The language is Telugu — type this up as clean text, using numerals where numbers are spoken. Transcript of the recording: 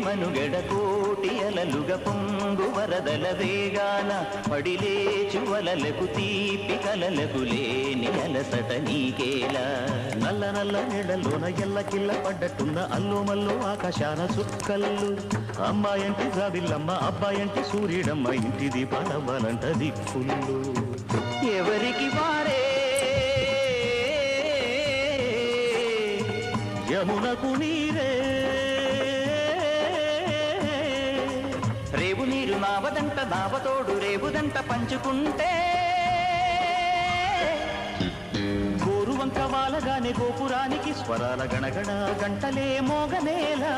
మనుగడ కోటి అలలుగ పొంగు వరదల వేగాన పడిలేచు వలలకు తీపి కలలకు లేని అలసట నీకేలా నల్ల నల్ల నీడలోన ఎల్లకిల్ల పడ్డట్టున్న అల్లు మల్లు ఆకాశాన చుక్కల్లు అమ్మాయంటి జాబిల్లమ్మ అబ్బాయంటి సూర్యుడమ్మ ఇంటి దీపాలవ్వాలంట దిక్కుళ్ళు ఎవరికి వారే యమునకు నీరే రేవు నీరు నావదంట నావతోడు రేవుదంట పంచుకుంటే గోరువంక వాలగానే గోపురానికి స్వరాల గణగణ గంటలే మోగనేలా